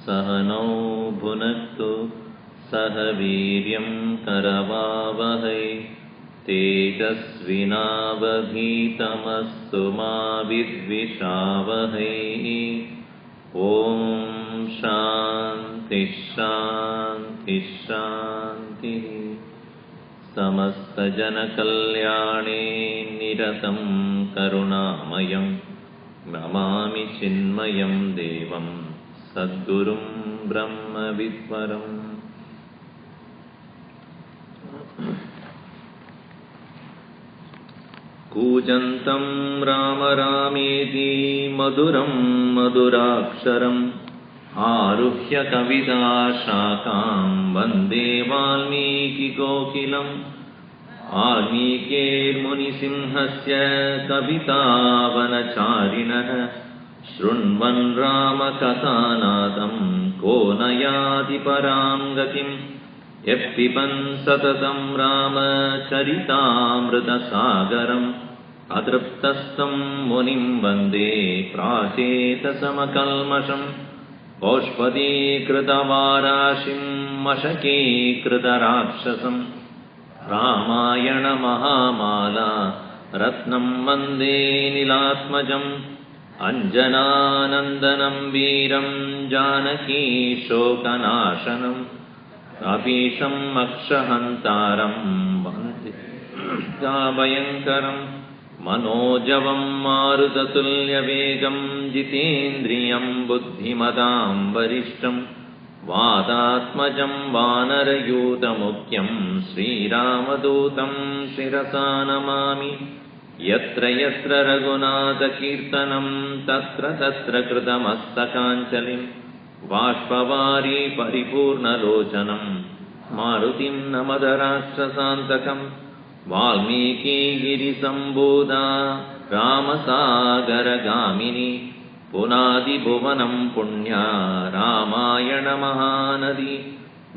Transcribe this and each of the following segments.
सहनौ भुनक्तु सह वीर्यं करवावहै तेजस्विनावधीतमस्तु मा विद्विषावहै ॐ शान्ति शान्ति शान्तिः समस्तजनकल्याणे निरतं करुणामयं नमामि चिन्मयं देवं सद्गुरुं ब्रह्मविद्वरम् कूजन्तं राम रामेति मधुरं मधुराक्षरम् आरुह्य कविताशाखां वन्दे वाल्मीकिकोकिलम् वाल्मीकिर्मुनिसिंहस्य कवितावनचारिणः शृण्वन् रामकथानादं को न याति परां गतिम् यः पिबन् सततं रामचरितामृतसागरम् अतृप्तस्तं मुनिं वन्दे प्राचेतसमकल्मषम् औष्पदीकृतवाराशिं मशकीकृतराक्षसम् रामायणमहामाला रत्नं वन्दे नीलात्मजम् अञ्जनानन्दनं वीरं जानकी शोकनाशनम् कपीशम् अक्षहन्तारं वन्दे भयङ्करम् मनोजवं मारुततुल्यवेगं जितेन्द्रियं बुद्धिमतां वरिष्ठं वातात्मजं वानरयूतमुख्यं श्रीरामदूतं शिरसा नमामि यत्र यत्र रघुनाथकीर्तनं तत्र तत्र कृतमस्तकाञ्जलिं बाष्पवारी परिपूर्णलोचनं मारुतिं नमद राक्षसान्तकम् वाल्मीकिगिरिसम्भूता रामसागरगामिनी पुनादिभुवनं पुण्या रामायणमहानदी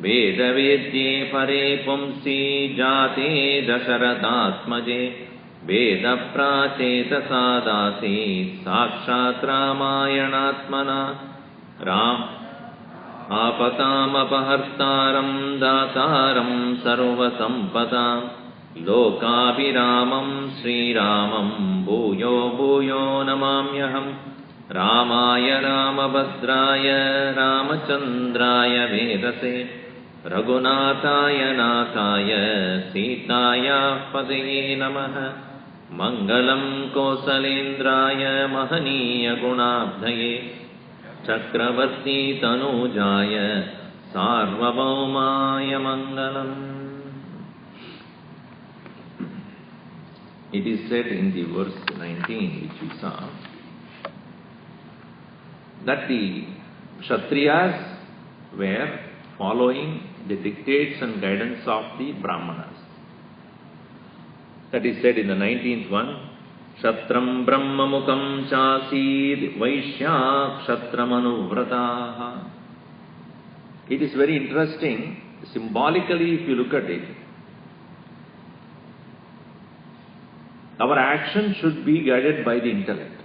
वेदवेद्ये परे पुंसि जाते दशरथात्मजे वेदप्राचेतसा दासीत् साक्षात् रामायणात्मना आपतामपहर्तारं दातारं सर्वसम्पदां लोकाभिरामं श्रीरामं भूयो भूयो नमाम्यहम् रामाय रामभद्राय रामचन्द्राय वेदसे रघुनाथाय नाथाय सीतायाः पतये नमः मङ्गलं कौसलेन्द्राय महनीयगुणाब्धये चक्रवर्ती तनूजाय सार्वभौमाय मङ्गलम्. It is said in the verse 19 which we saw that the Kshatriyas were following the dictates and guidance of the Brahmanas. That is said in the 19th one, Kshatram Brahmamukam Chasid Vaishya Kshatramanuvrataha. It is very interesting, symbolically if you look at it, our action should be guided by the intellect.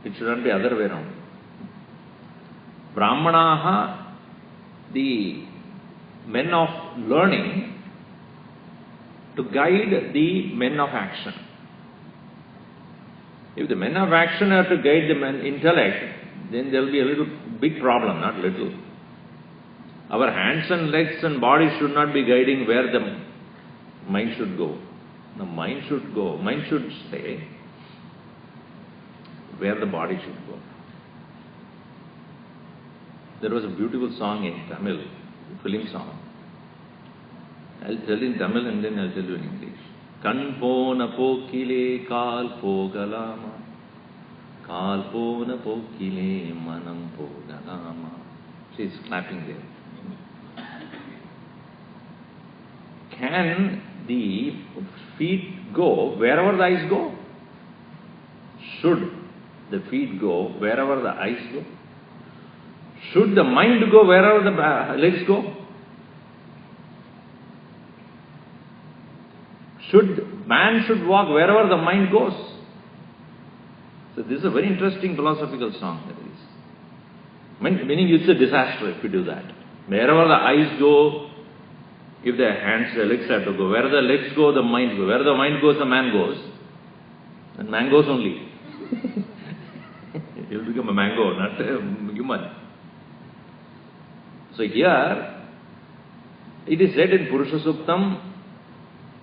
It should not be other way around. Brahmanaha, the men of learning, to guide the men of action. If the men of action are to guide the men intellect, then there will be a little big problem, not little. Our hands and legs and body should not be guiding where the mind should go. The mind should go, mind should stay where the body should go. There was a beautiful song in Tamil, film song. I'll tell in Tamil and then I'll tell you in English. Kan pona pokile kaal pogalama, kaal pona pokile manam pogalama. She is clapping there. Can the feet go wherever the eyes go? Should the feet go wherever the eyes go? Should the mind go wherever the legs go? Man should walk wherever the mind goes. So this is a very interesting philosophical song that is. Meaning it's a disaster if you do that. Wherever the eyes go, if the hands, the legs have to go. Where the legs go, the mind goes. Where the mind goes, the man goes. And mangoes only. He'll become a mango, not a human. So here, it is said in Purusha Suktam,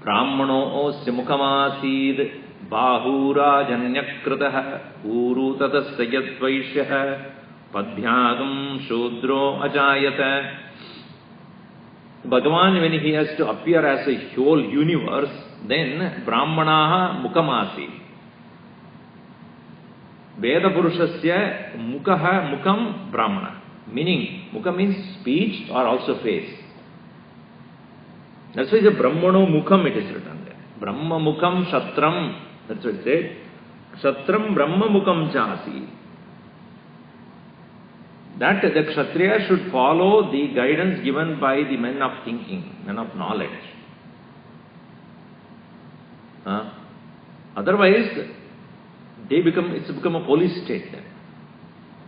Brahmano Simukamasid Bahura Janyakrataha Uru Tatasayatvaishyaha Padhyagam Shudro Ajayata. Bhagavan, when he has to appear as a whole universe, then Brahmanaha Mukamasi. Veda Purushasya Mukaha Mukam Brahmana. Meaning, Mukha means speech or also face. That's why the Brahmano Mukham it is written there. Brahma Mukham Shatram. That's what it said. Shatram Brahma Mukham Chasi. That the Kshatriya should follow the guidance given by the men of thinking, men of knowledge. Otherwise, it's become a police state then.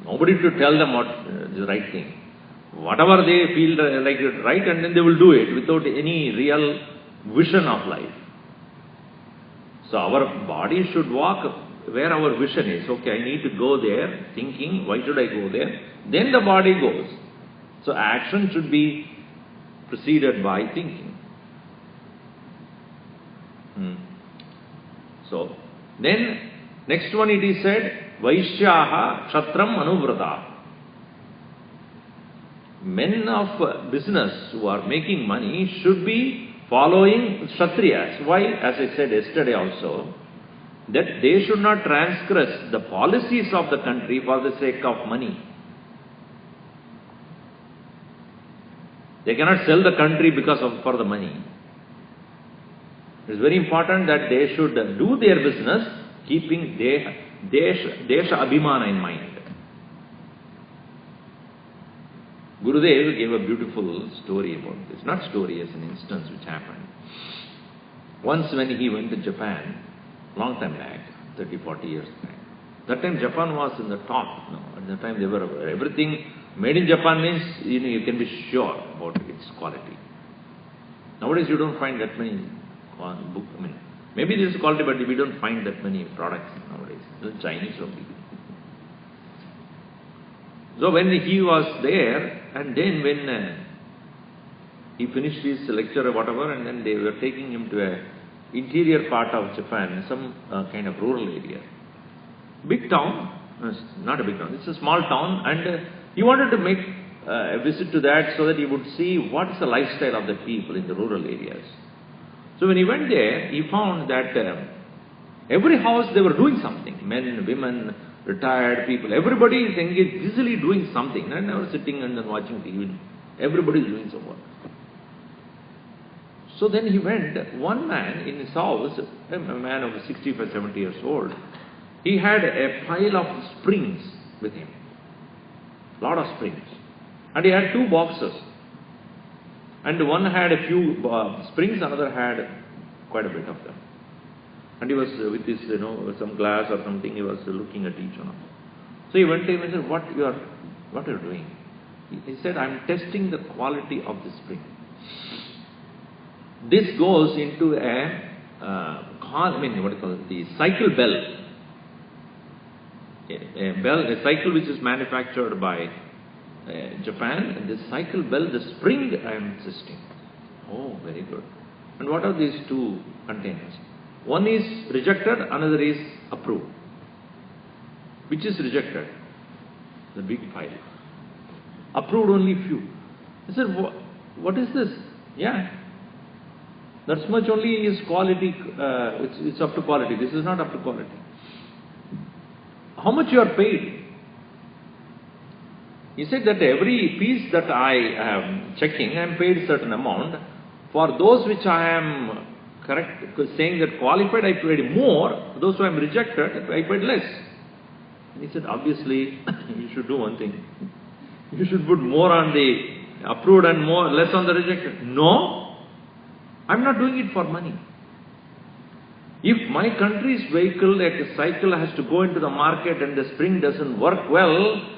Nobody to tell them what is the right thing. Whatever they feel like it right, and then they will do it without any real vision of life. So our body should walk where our vision is. Okay, I need to go there, thinking, why should I go there? Then the body goes. So action should be preceded by thinking. So, then, next one it is said, Vaishyaha Kshatram Anuvrata. Men of business who are making money should be following Kshatriyas. Why? As I said yesterday also, that they should not transgress the policies of the country for the sake of money. They cannot sell the country for the money. It is very important that they should do their business keeping Desha Abhimana in mind. Gurudev gave a beautiful story about this. Not story, as an instance which happened. Once when he went to Japan, long time back, 30, 40 years back. That time Japan was in the top. No, at that time they were everything made in Japan means you can be sure about its quality. Nowadays you don't find that many books. Maybe this is quality, but we don't find that many products nowadays. The Chinese only. So when he was there, and then when he finished his lecture or whatever, and then they were taking him to a interior part of Japan, some kind of rural area. Big town, not a big town, it's a small town, and he wanted to make a visit to that so that he would see what is the lifestyle of the people in the rural areas. So when he went there, he found that every house they were doing something. Men, women, retired people, everybody is engaged, busily doing something. And never sitting and then watching TV. Everybody is doing some work. So then he went, one man in his house, a man of 65, 70 years old, he had a pile of springs with him. Lot of springs. And he had 2 boxes. And one had a few springs, another had quite a bit of them. And he was with this, some glass or something, he was looking at each one of them. So he went to him and said, what are you doing? He said, I'm testing the quality of the spring. This goes into the cycle bell. A cycle which is manufactured by Japan, and this cycle bell, the spring I am insisting. Oh, very good. And what are these 2 containers? One is rejected, another is approved. Which is rejected? The big pile. Approved only few. I said, what is this? Yeah. That's much only is quality, it's up to quality. This is not up to quality. How much you are paid? He said that every piece that I am checking, I am paid certain amount. For those which I am correct, saying that qualified, I paid more. Those who I am rejected, I paid less. And he said, obviously, you should do one thing. You should put more on the approved and less on the rejected. No, I am not doing it for money. If my country's vehicle, like a cycle, has to go into the market and the spring doesn't work well,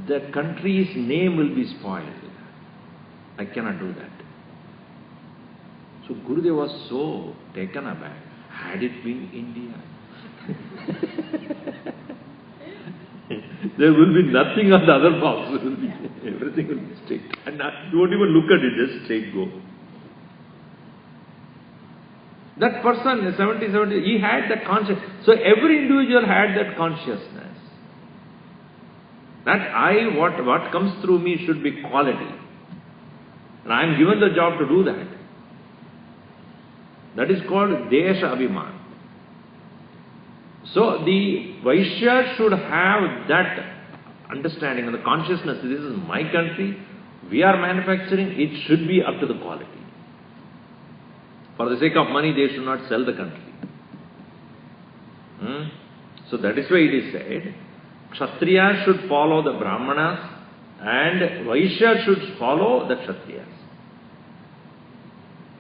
the country's name will be spoiled. I cannot do that. So Gurudev was so taken aback. Had it been India, there will be nothing on the other box. Everything will be straight. And you won't even look at it, just straight go. That person, 70, he had that consciousness. So every individual had that consciousness. That what comes through me should be quality. And I am given the job to do that. That is called Desha Abhiman. So the Vaishya should have that understanding and the consciousness. This is my country. We are manufacturing. It should be up to the quality. For the sake of money, they should not sell the country. So that is why it is said, Kshatriyas should follow the Brahmanas and Vaishya should follow the Kshatriyas.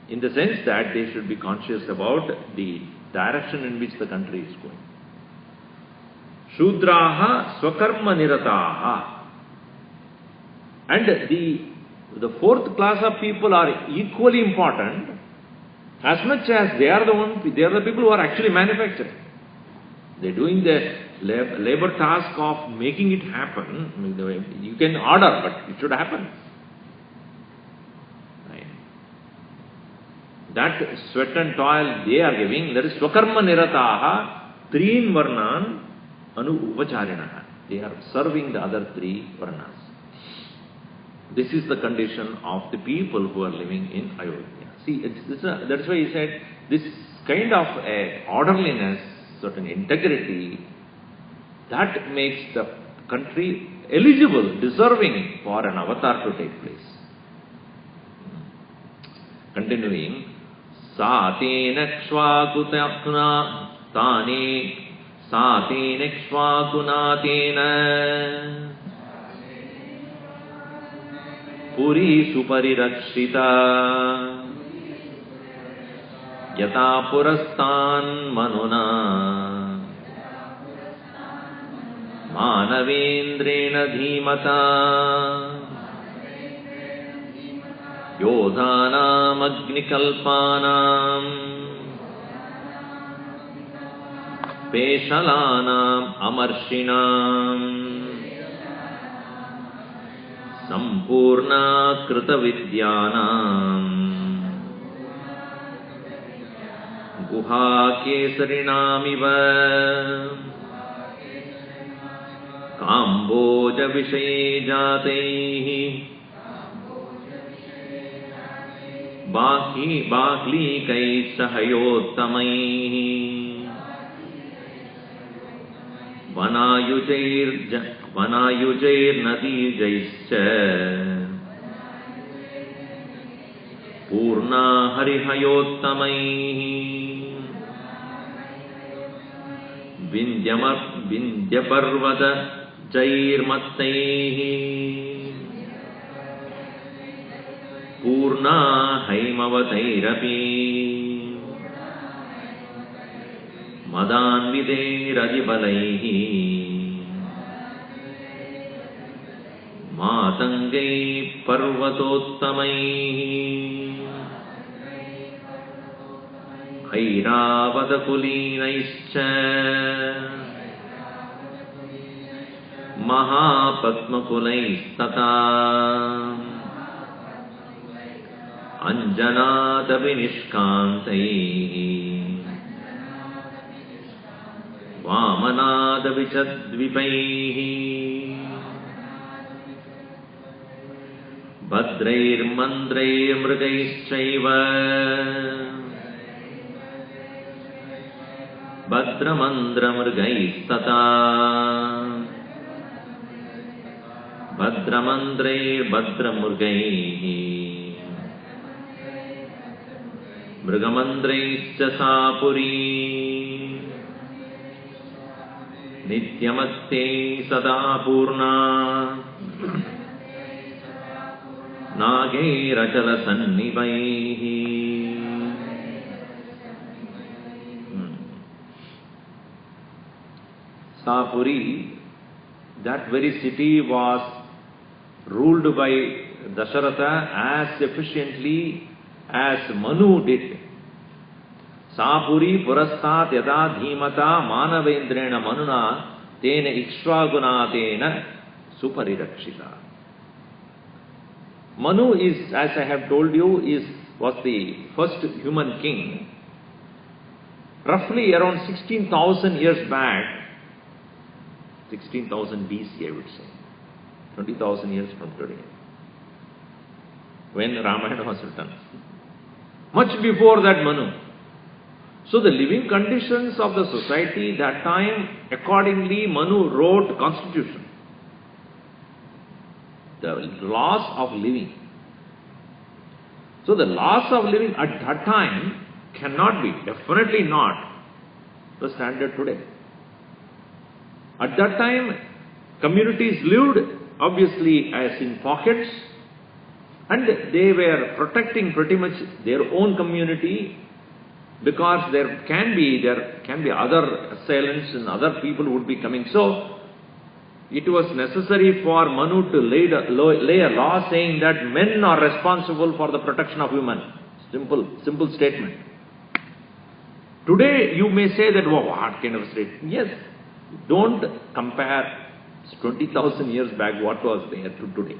In the sense that they should be conscious about the direction in which the country is going. Shudraha swakarma nirataha. And the fourth class of people are equally important as much as they are the people who are actually manufacturing. They are doing the labor task of making it happen. You can order, but it should happen. That sweat and toil they are giving, that is swakarma nirataha, threen varnan anu upacharinaha. They are serving the other three varnas. This is the condition of the people who are living in Ayodhya. See, that's why he said, this kind of orderliness, certain integrity, that makes the country eligible, deserving for an avatar to take place. Continuing, Satenekshvakutatna Tane Satenekshvakunatena Puri Suparirakshita Yata Purastan Manuna Manavendrena Dhimata Yodhanam Agnikalpanam Peshalanam Amarshinam Sampurna Krita Vidyanam Guha Kesarinamiva Kamboja Vishay Jatehi Baklikai Sahayottamai Vanayujair Nadijaischa Purna Harihayottamai Vindyaparvata Jairmattaihi Purna Haimavatairapi Madanviderajibalaihi Matangai Parvatottamaihi Airavadakulinaischa Mahapatmakulaistata Anjanadavinishkantaihi Vamanadavichadvipaihi Badrair mandrair mrgaischaiva Badramandra mrgaistata Badramandrair badramurgaihi Mrigamandraischa sapuri Nityamatte sadapurna Nagerachala sannivaihi Sapuri that very city was ruled by Dasharatha as efficiently as Manu did. Sapuri purastat yada dhimata manavendrena manuna tena ikshvagunatena suparirakshita. Manu is, as I have told you, was the first human king. Roughly around 16,000 years back, 16,000 BC I would say, 20,000 years from today, when Ramayana was written. Much before that Manu. So the living conditions of the society that time, accordingly Manu wrote constitution. The laws of living. So the laws of living at that time cannot be, definitely not, the standard today. At that time, communities lived obviously as in pockets, and they were protecting pretty much their own community, because there can be other assailants and other people would be coming. So it was necessary for Manu to lay a law saying that men are responsible for the protection of women. Simple statement. Today you may say that, oh, what kind of statement? Yes, don't compare 20,000 years back what was there to today.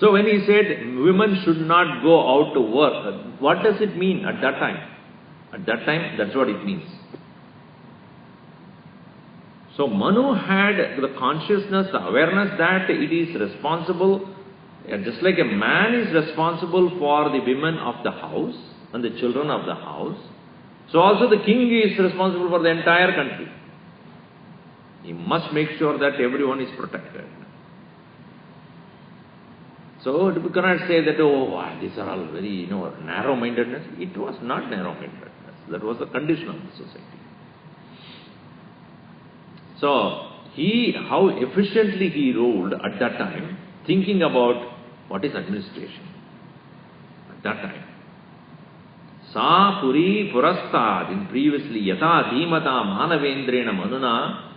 So when he said women should not go out to work, what does it mean at that time? At that time, that's what it means. So Manu had the consciousness, the awareness that it is responsible, just like a man is responsible for the women of the house and the children of the house, so also the king is responsible for the entire country. He must make sure that everyone is protected. So we cannot say that, oh, these are all very, narrow-mindedness. It was not narrow-mindedness. That was the condition of the society. So, how efficiently he ruled at that time, thinking about what is administration at that time. Sa puri purastad, in previously, yata dhimata manavendrena manuna,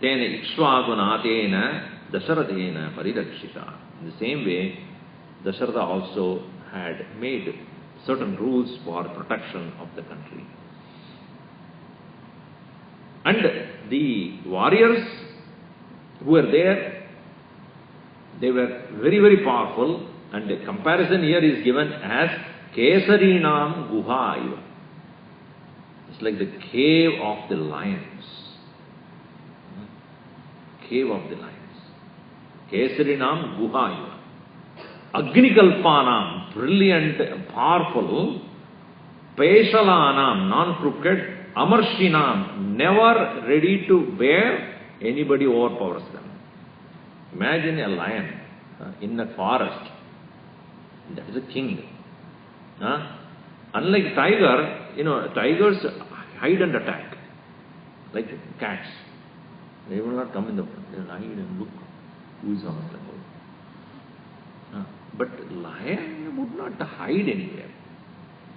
tena ikshvagunatena dasharatena parirakshita. In the same way, Dasharatha also had made certain rules for protection of the country. And the warriors who were there, they were very, very powerful, and the comparison here is given as Kesarinam Guha Iva. It's like the cave of the lions. Cave of the lions. Kesarinam Guha Iva. Agnikalpanam, brilliant, powerful. Peshalanam, non-crooked. Amarshinam, never ready to bear, anybody overpowers them. Imagine a lion in a forest. That is a king. Unlike tiger, tigers hide and attack. Like cats. They will not come in the front. They will hide and look who is on the level. But lion would not hide anywhere.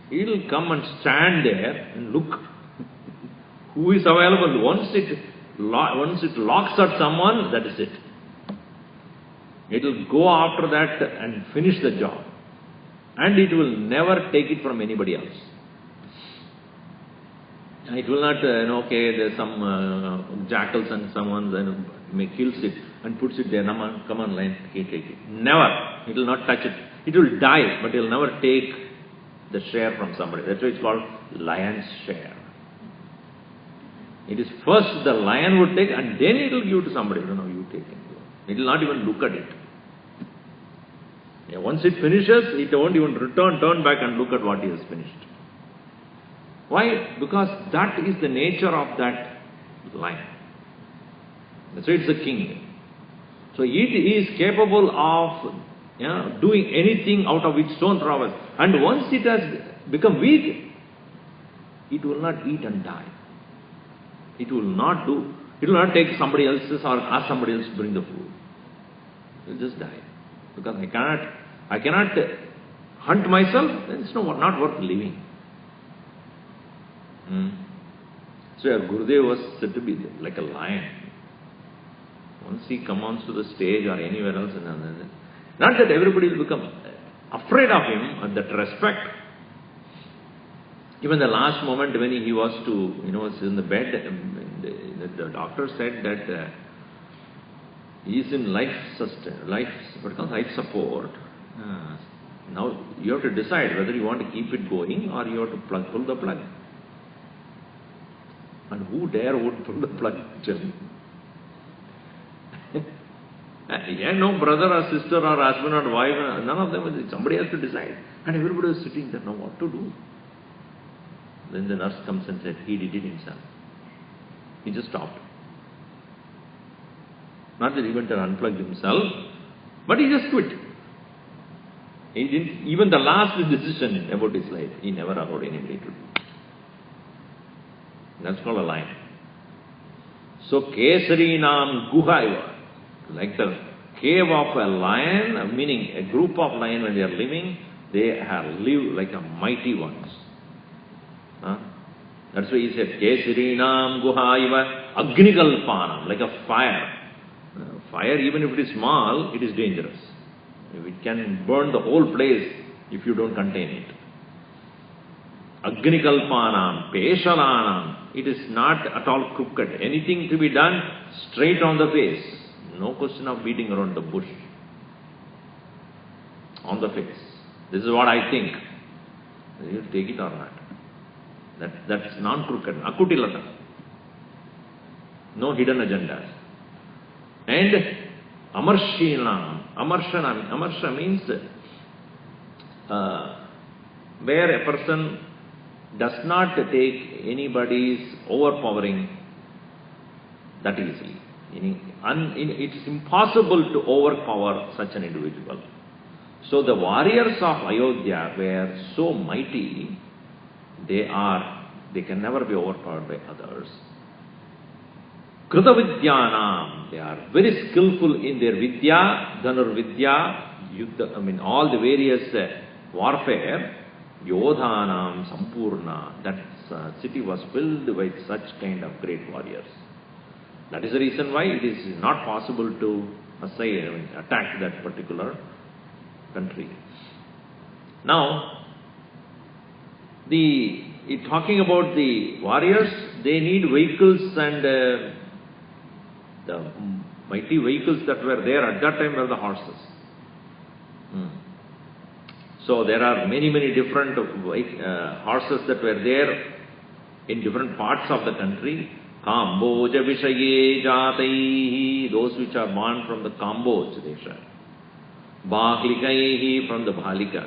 He will come and stand there and look who is available. Once it locks at someone, that is it. It will go after that and finish the job. And it will never take it from anybody else. It will not, there's some jackals and someone kills it and puts it there. Come on, lion, take it. Never. It will not touch it. It will die, but it will never take the share from somebody. That's why it's called lion's share. It is first the lion would take and then it will give to somebody. You take it. It will not even look at it. Once it finishes, it won't even turn back and look at what he has finished. Why? Because that is the nature of that lion. So it's the king. So it is capable of doing anything out of its own prowess. And once it has become weak, it will not eat and die. It will not take somebody else's or ask somebody else to bring the food. It will just die. Because I cannot hunt myself, then it's not worth living. So your Gurudev was said to be like a lion. Once he comes to the stage or anywhere else, not that everybody will become afraid of him, and that respect. Even the last moment when he was was in the bed, the doctor said that he is in life support. Now you have to decide whether you want to keep it going or you have to pull the plug. And who would pull the plug? Tell me. No brother or sister or husband or wife, none of them. Somebody has to decide. And everybody was sitting there, now what to do? Then the nurse comes and said, he did it himself. He just stopped. Not that he went and unplugged himself, but he just quit. He didn't, even the last decision about his life, he never allowed anybody to do. That's called a lion. So, Kesarinam Guhaiva, like the cave of a lion, meaning a group of lions when they are living, they live like a mighty ones. That's why he said, Kesarinam Guhaiva Agnikalpanam, like a fire. Fire, even if it is small, it is dangerous. It can burn the whole place if you don't contain it. Agnikalpanam, Peshalanam, it is not at all crooked. Anything to be done straight on the face. No question of beating around the bush. On the face. This is what I think. You take it or not. That's non-crooked. Akutilata. No hidden agendas. And Amarshina. Amarsha means where a person does not take anybody's overpowering that easily. It's impossible to overpower such an individual. So the warriors of Ayodhya were so mighty, they can never be overpowered by others. Kritavidyanam, they are very skillful in their vidya, dhanurvidya, yuddha, all the various warfare. Yodhanam Sampurna, that city was filled with such kind of great warriors. That is the reason why it is not possible to attack that particular country. Now, talking about the warriors, they need vehicles, and the mighty vehicles that were there at that time were the horses. So there are many different horses that were there in different parts of the country. Kamboja Vishaye Jataihi, those which are born from the Kamboj Desha. Bhaklikaihi, from the Bhalika.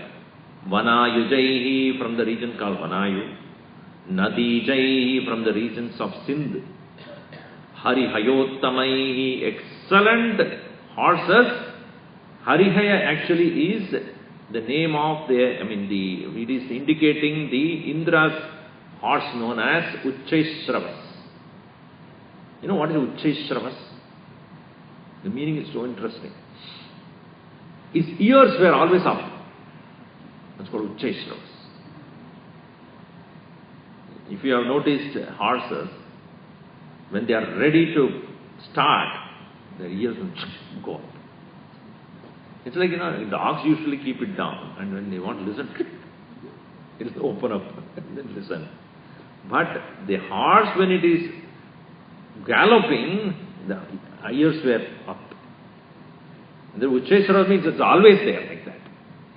Vanayujaihi, from the region called Vanayu. Nadijaihi, from the regions of Sindh. Harihayottamaihi, excellent horses. Harihaya actually is the name of it is indicating the Indra's horse known as Uchchaishravas. You know what is Uchchaishravas? The meaning is so interesting. His ears were always up. That's called Uchchaishravas. If you have noticed horses, when they are ready to start, their ears will go up. It's like, dogs usually keep it down, and when they want to listen, it will open up and then listen. But the horse, when it is galloping, the ears were up. The Uchchaishravas means it's always there like that.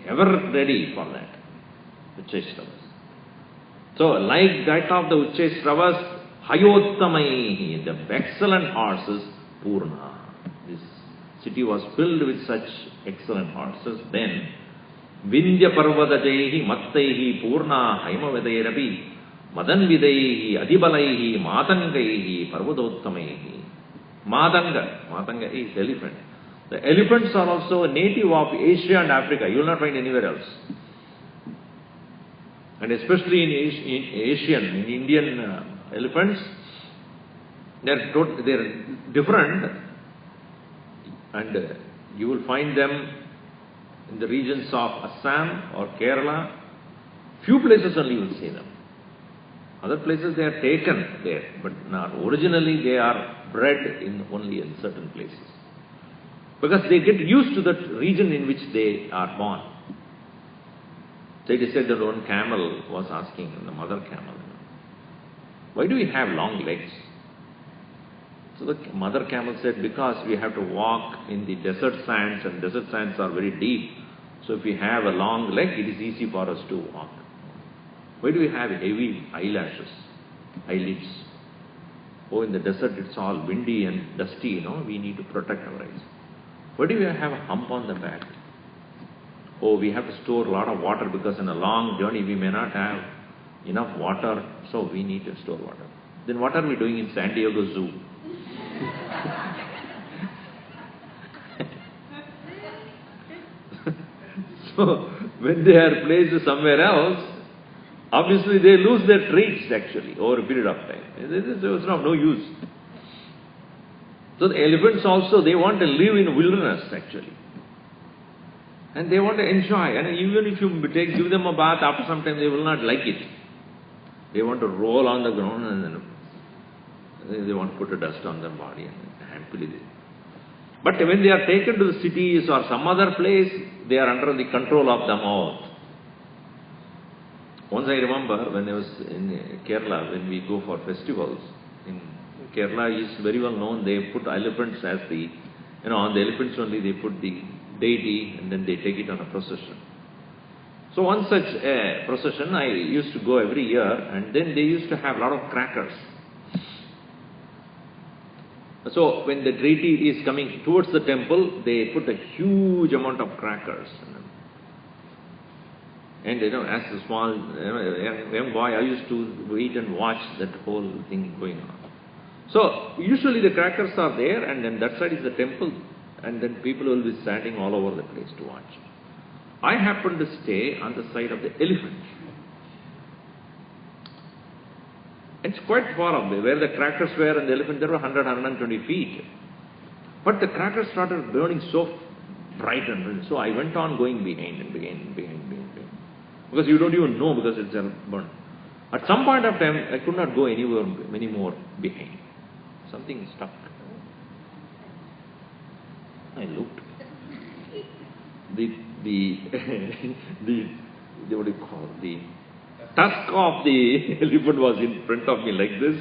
Ever ready for that. Uchchaishravas. So, like that of the Uchchaishravas, Hayottamaihi, the excellent horses, Purna. This city was filled with such excellent horses. Then, Vindhya Parvadajayihi Mattaihi Purna Haimavedairapi Madanvidaihi Adibalaihi Matangaihi Parvadottamaihi. Matanga is elephant. The elephants are also a native of Asia and Africa. You will not find anywhere else. And especially in Indian elephants, they are different, and you will find them in the regions of Assam or Kerala. Few places only you will see them. Other places they are taken there, but not originally they are bred in only in certain places. Because they get used to that region in which they are born. So it is said that one camel was asking the mother camel, why do we have long legs? So the mother camel said, because we have to walk in the desert sands, and desert sands are very deep. So if we have a long leg, it is easy for us to walk. Why do we have heavy eyelashes, eyelids? Oh, in the desert it's all windy and dusty, we need to protect our eyes. Why do we have a hump on the back? Oh, we have to store a lot of water because in a long journey we may not have enough water, so we need to store water. Then what are we doing in San Diego Zoo? So, when they are placed somewhere else, obviously they lose their traits actually over a period of time. It's of no use. So the elephants also, they want to live in wilderness actually. And they want to enjoy. And even if you give them a bath, after some time they will not like it. They want to roll on the ground and then they want to put a dust on their body and happily they. But when they are taken to the cities or some other place, they are under the control of the mouth. Once I remember when I was in Kerala, when we go for festivals, in Kerala is very well known, they put elephants as the, on the elephants only they put the deity and then they take it on a procession. So one such procession I used to go every year, and then they used to have a lot of crackers. So when the deity is coming towards the temple, they put a huge amount of crackers. And as a small young boy, I used to wait and watch that whole thing going on. So usually the crackers are there, and then that side is the temple, and then people will be standing all over the place to watch. I happened to stay on the side of the elephant. It's quite far away, where the crackers were and the elephant, there were 100, 120 feet. But the crackers started burning so bright and brilliant. So I went on going behind and behind. Because you don't even know because it's burned. At some point of time, I could not go anywhere anymore behind. Something stuck. I looked. What do you call the tusk of the elephant was in front of me like this.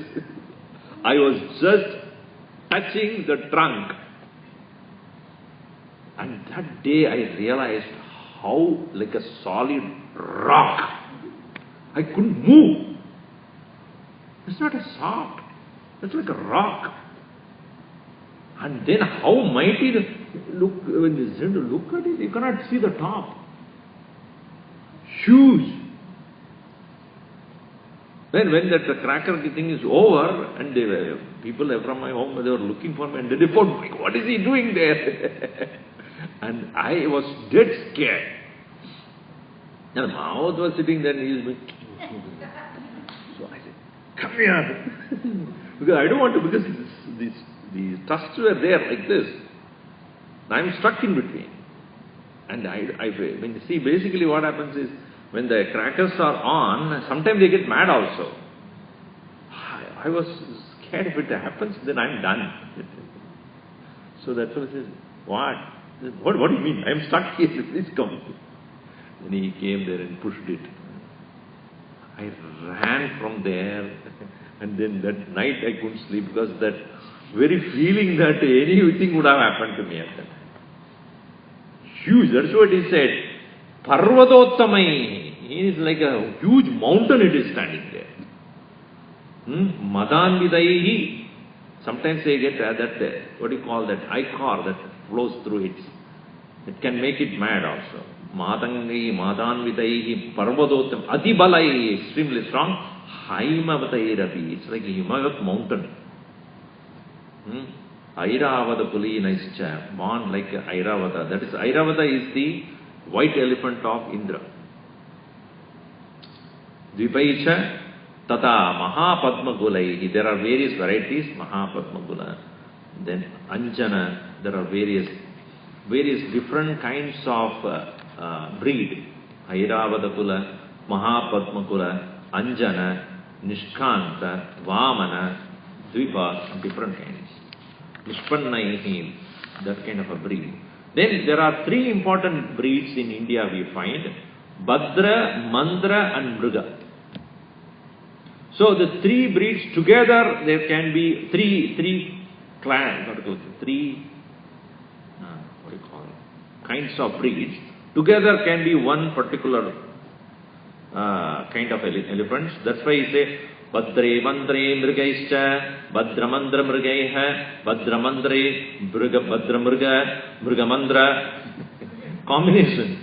I was just touching the trunk. And that day I realized how like a solid rock. I couldn't move. It's not a soft. It's like a rock. And then how mighty look when you look at it, you cannot see the top. Huge. Then when that cracker thing is over, and people from my home, they were looking for me, and they thought, what is he doing there? And I was dead scared. And the mouth was sitting there, and he was so I said, come here. Because I don't want to, because the tusks were there like this. I'm stuck in between. And when you see, basically what happens is, when the crackers are on, sometimes they get mad also. I was scared if it happens, then I'm done. So that fellow says, what? What do you mean? I'm stuck here, please come. Then he came there and pushed it. I ran from there, and then that night I couldn't sleep because that very feeling that anything would have happened to me at that time. Huge, that's what he said. Parvatottamai. He is like a huge mountain, it is standing there. Madanvidaihi. Sometimes they get that, what do you call that, ichor that flows through it. It can make it mad also. Madanvidaihi parvatottam. Adibalai, extremely strong. Haimavatairapi. It's like a Himavat mountain. Airavata Pulinaischa, born like Airavata. That is, Airavata is the white elephant of Indra. Dvipaicha Tata Mahapadmagulaihi. There are various varieties, Mahapadmagula. Then Anjana, there are various different kinds of breed. Airavata Kula, Mahapadmakula, Anjana, Nishkanta, Vamana, Dvipa, different kinds. Nishpannaihi, that kind of a breed. Then there are three important breeds in India we find: Bhadra, Mandra and Mruga. So the three breeds together, there can be three clans, what do you call it? Kinds of breeds. Together can be one particular kind of elephants. That's why he say Bhadre Mandre Mrigaischa, Bhadra Mandra Mrigaiha, Bhadra Mandre Bhadra Mriga, Mriga Mandra. Combinations.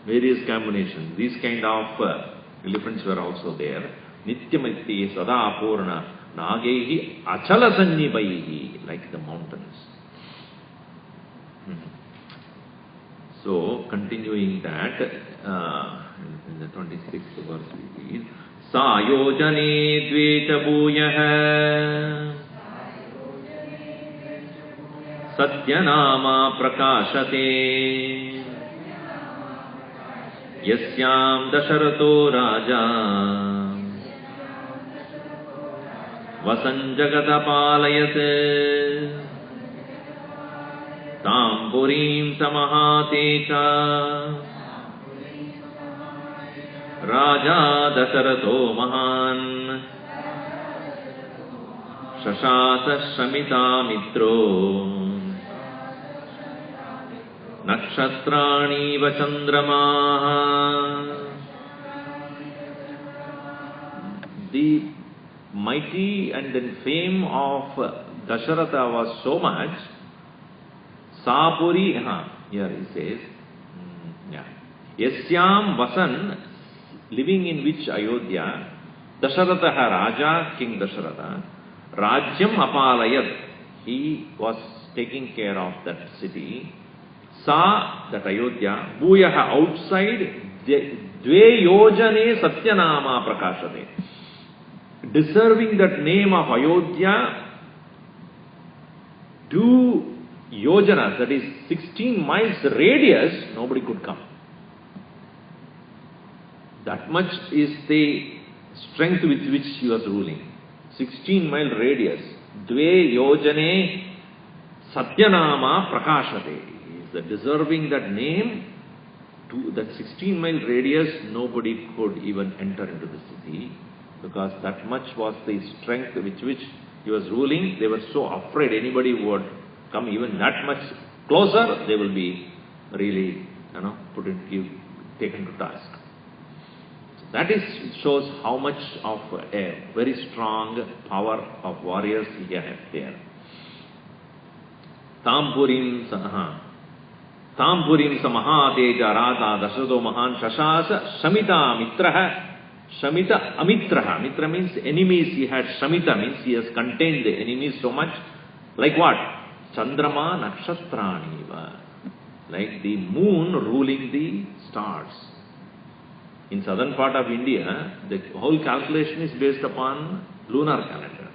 Various combinations. These kind of elephants were also there. Nityamati Sada Apurna Nagehi Achala Sannibaihi, like the mountains. So, continuing that, in the 26th verse we read, Sayojane Dveta Bhuyaha Satyanama Prakashate Yasyam Dasharato Raja Vasanjagata Palayate Tampurim Samahatecha Raja Dasarato Mahan Shashasa Shamita Mitro Nakshatrani Vachandrama. The mighty and then fame of Dasharatha was so much. Sapuri, here he says, Yasyam Vasan, living in which Ayodhya, Dasharatha Raja, King Dasharatha, Rajyam Apalayat, he was taking care of that city. Sa, that Ayodhya, Bhuyaha, outside, Dve Yojane Satyanama Prakashate. Deserving that name of Ayodhya, 2 yojanas, that is 16 miles radius, nobody could come. That much is the strength with which he was ruling. 16-mile radius. Dve yojane Satyanama Prakashate. He is deserving that name. To that 16-mile radius, nobody could even enter into the city, because that much was the strength with which he was ruling. They were so afraid anybody would come even that much closer, they will be really, taken to task. So that shows how much of a very strong power of warriors he had there. Tampurim Samahateja Rata Dashato Mahan Shashasa Shamita Mitraha. Shamita Amitraha. Mitra means enemies. He had Shamita, means he has contained the enemies so much. Like what? Chandrama Nakshatraniva. Like the moon ruling the stars. In southern part of India, the whole calculation is based upon lunar calendar.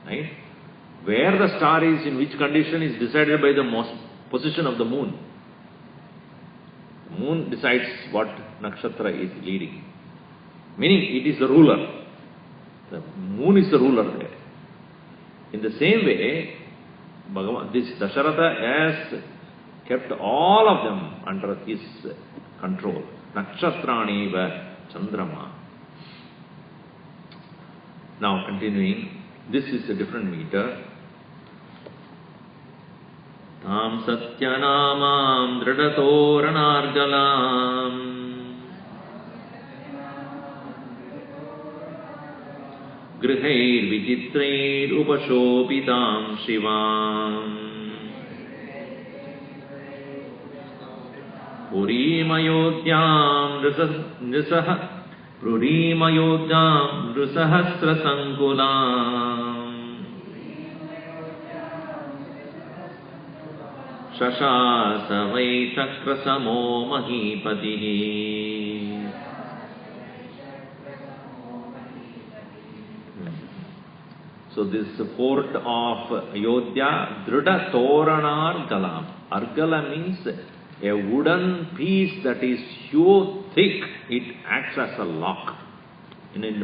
Right? Where the star is, in which condition, is decided by the position of the moon. The moon decides what nakshatra is leading. Meaning it is the ruler. The moon is the ruler there. In the same way, this Dasharatha has kept all of them under his control. Nakshatrani va Chandrama. Now continuing, this is a different meter. Tam Satyanamam Dridatoranargalam Grihair Vichitrair Upashopitam Shivam Purimayodhyam Nrisahasra Sankulam Shashasa Vai Chakrasamo Mahipatihi. So this fort of Ayodhya, Drida Toranar Galam. Argala means a wooden piece that is so thick, it acts as a lock.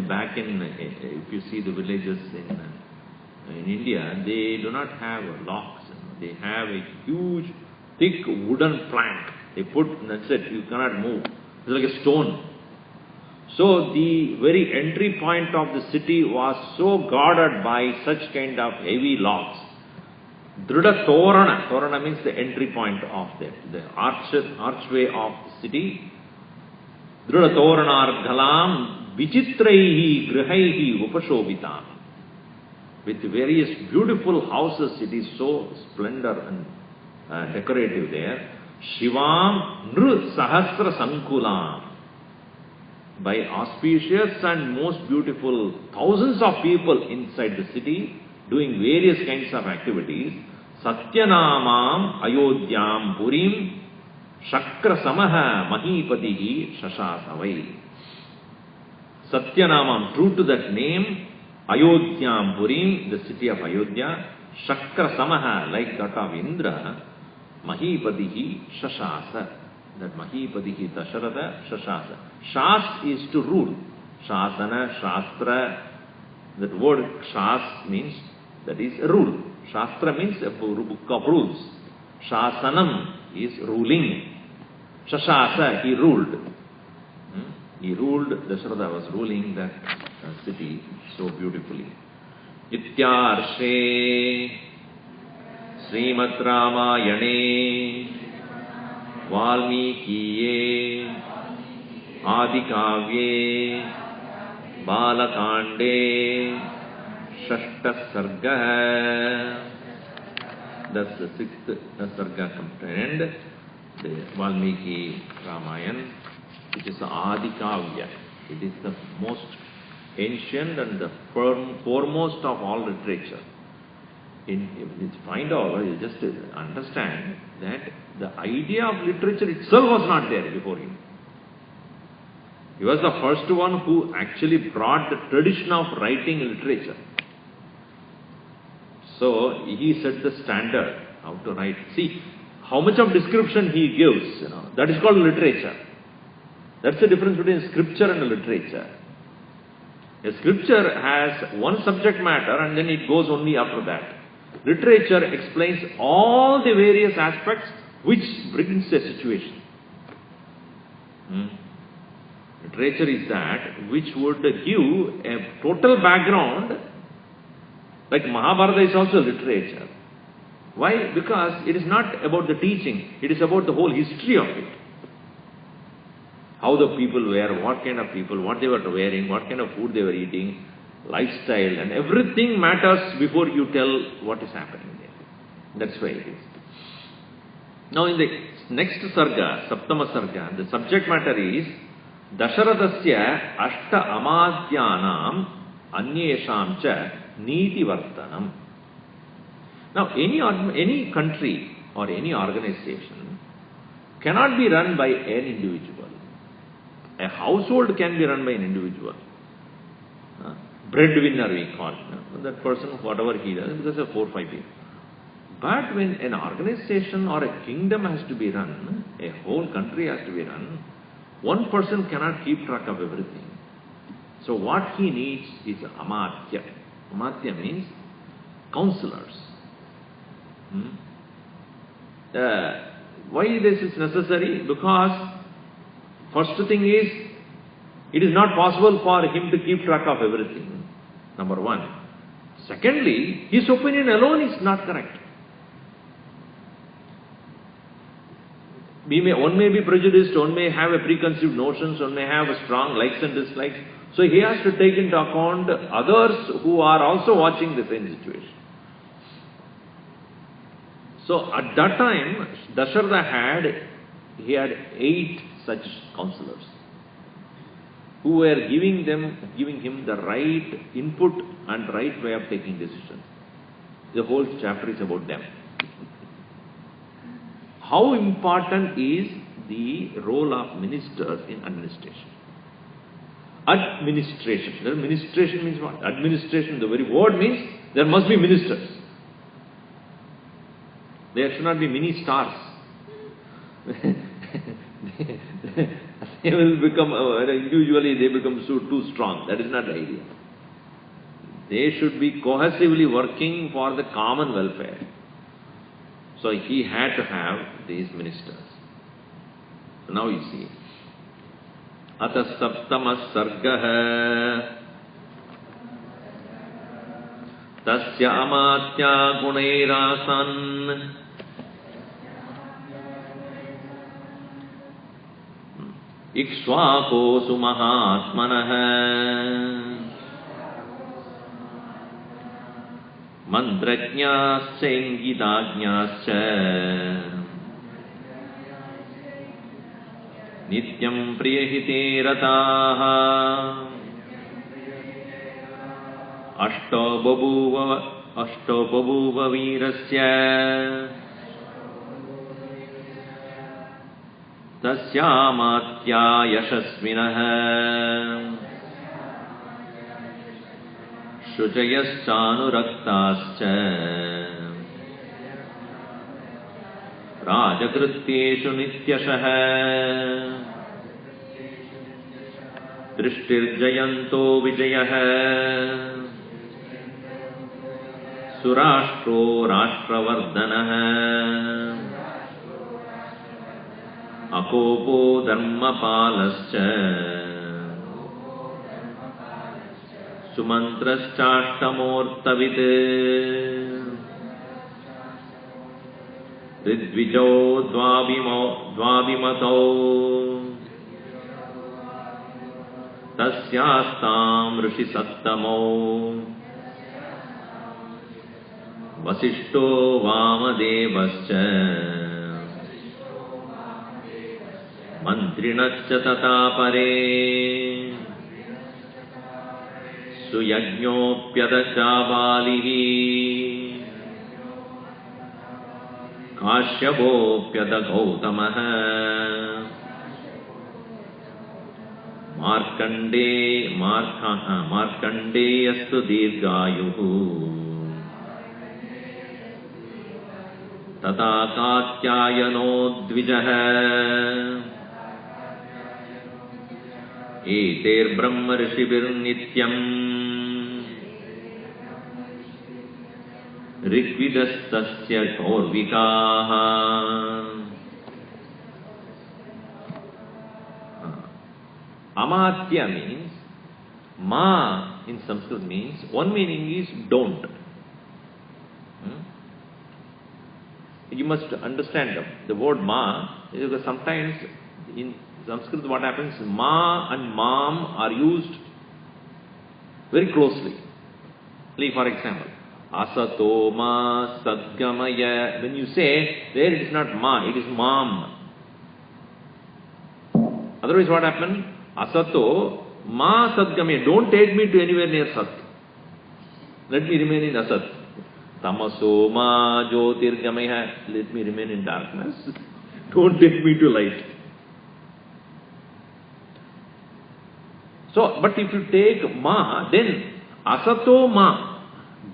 Back in, if you see the villages in India, they do not have locks. They have a huge, thick wooden plank. They put, that's it, you cannot move. It's like a stone. So the very entry point of the city was so guarded by such kind of heavy locks. Drida Torana. Torana means the entry point of the archway of the city. Drida Toranar Galam Vichitraihi Grihaihi Upashobhitam. With various beautiful houses, it is so splendor and decorative there. Shivam Nru Sahasra Sankulam. By auspicious and most beautiful thousands of people inside the city doing various kinds of activities. Satyanamam Ayodhyam Purim Shakra Samaha Mahipatihi Shashasavai. Satyanamam, true to that name, Ayodhyam Purim, the city of Ayodhya, Shakra Samaha, like that of Indra, Mahipatihi Shashasa. That Mahipatihi Dasharatha Shashasa. Shas is to rule. Shasana, Shastra. That word Shas means that is a rule. Shastra means a book of rules. Shasanam is ruling. Shashasa, he ruled. He ruled, Dasharatha was ruling that city so beautifully. Ityarshe Srimad Ramayane Valmiki Adikavye Balakande Shashta Sarga. That's the 6th Sarga comes to an end. The Valmiki Ramayan, which is the Adikavya. It is the most ancient and the foremost of all literature. If you find out, you just understand that the idea of literature itself was not there before him. He was the first one who actually brought the tradition of writing literature. So he set the standard how to write. See, how much of description he gives, that is called literature. That's the difference between scripture and literature. A scripture has one subject matter and then it goes only after that. Literature explains all the various aspects which brings a situation. Literature is that which would give a total background. Like Mahabharata is also literature. Why? Because it is not about the teaching, it is about the whole history of it. How the people were, what kind of people, what they were wearing, what kind of food they were eating, lifestyle, and everything matters before you tell what is happening there. That's why it is. Now in the next sarga, Saptama sarga, the subject matter is Dasharathasya Ashta Amadhyanam Anyesham Cha Niti Vartanam. Now any country or any organization cannot be run by an individual. A household can be run by an individual. Breadwinner we call it. That person, whatever he does, because of 4 or 5 people. But when an organization or a kingdom has to be run, a whole country has to be run, one person cannot keep track of everything. So what he needs is amadhya. Amadhya means counselors. Why this is necessary? Because first thing is, it is not possible for him to keep track of everything. Number one. Secondly, his opinion alone is not correct. One may be prejudiced, one may have a preconceived notions, one may have a strong likes and dislikes. So he has to take into account others who are also watching the same situation. So at that time, Dasharatha had 8 such counselors who were giving him the right input and right way of taking decisions. The whole chapter is about them. How important is the role of ministers in administration? Administration. Administration means what? Administration, the very word means there must be ministers. There should not be mini stars. They will become, individually they become too strong. That is not the idea. They should be cohesively working for the common welfare. So he had to have these ministers. So now you see. Atas saptamas sargaha tasya amatya gunairasan ikshvakosu mahatmanaha mandrajñascha ingidajñascha nityam priyahite rataha ashto babuva virasya tasyamatya yashasvinaha शुचयश्चानुरक्ताश्च राजकृत्येषु नित्यशः दृष्टिर्जयन्तो विजयः सुराष्ट्रो राष्ट्रवर्धनः अकोपो धर्मपालश्च सुमन्त्रश्चाष्टमोर्तवित् ऋद्विजो द्वाभिमतौ तस्यास्तां ऋषिसत्तमौ वसिष्ठो वामदेवश्च मन्त्रिणश्च तथा परे सुयज्ञोऽप्यदशाबालिः काश्यपोऽप्यदगौतमः मार्कण्डेयस्तु दीर्घायुः तथा कात्यायनो द्विजः एतैर्ब्रह्मर्षिभिर्नित्यम् ऋग्विदस्तस्य कौर्विकाः Amatya means, ma in Sanskrit means, one meaning is don't. You must understand the word ma, because sometimes in Sanskrit what happens, ma and mam are used very closely. Like for example, asato ma sadgamaya. When you say, there it is not ma, it is mam. Otherwise what happened? Asato ma sadgamaya. Don't take me to anywhere near sat. Let me remain in asat. Tamaso ma jyotirgamaya. Let me remain in darkness. Don't take me to light. So, but if you take ma, then asato ma.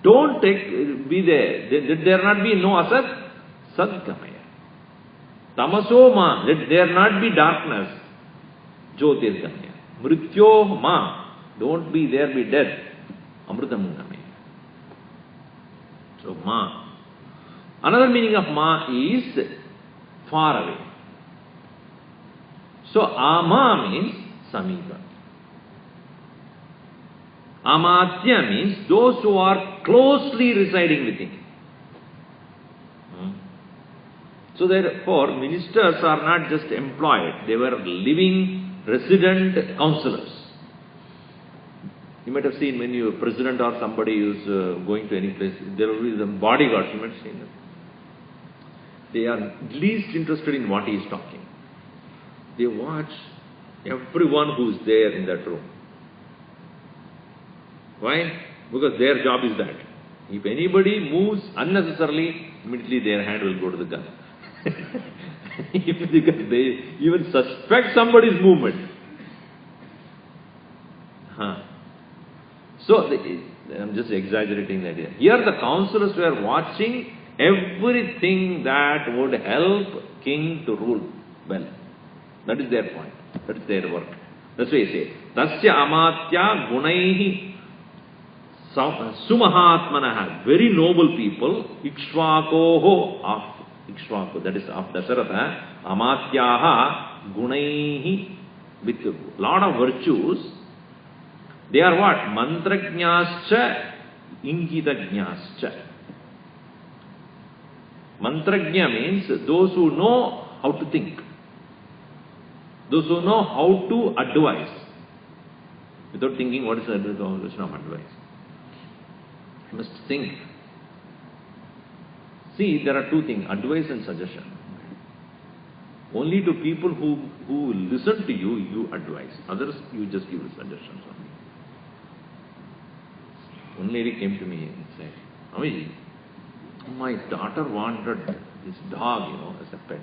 Don't be there. Let there not be no asat. Sadgamaya. Tamaso ma. Let there not be darkness. Jyotirgamaya. Mrityo ma. Don't be there, be dead. Amritam gamaya. So ma. Another meaning of ma is far away. So ama means samipa. Amatya means those who are closely residing with him. So therefore, ministers are not just employed, they were living, resident counselors. You might have seen when you are president or somebody is going to any place, there will be some bodyguards, you might have seen them. They are least interested in what he is talking. They watch everyone who is there in that room. Why? Because their job is that. If anybody moves unnecessarily, immediately their hand will go to the gun. Because they even suspect somebody's movement. So, I'm just exaggerating the idea. Here the counselors were watching everything that would help king to rule well. That is their point. That is their work. That's why I say, Tasya amatya gunaihi sumahatmanaha, very noble people, Ikshvakoho of Ikshvako, that is of Dasharatha, amatyaha gunaihi, with a lot of virtues. They are what? Mantrajñascha, ingitajñascha. Mantrajña means those who know how to think. Those who know how to advise. Without thinking, what is the definition of advice? You must think. See, there are two things, advice and suggestion. Only to people who listen to you, you advise. Others, you just give suggestions only. One lady came to me and said, Amiji, my daughter wanted this dog, as a pet.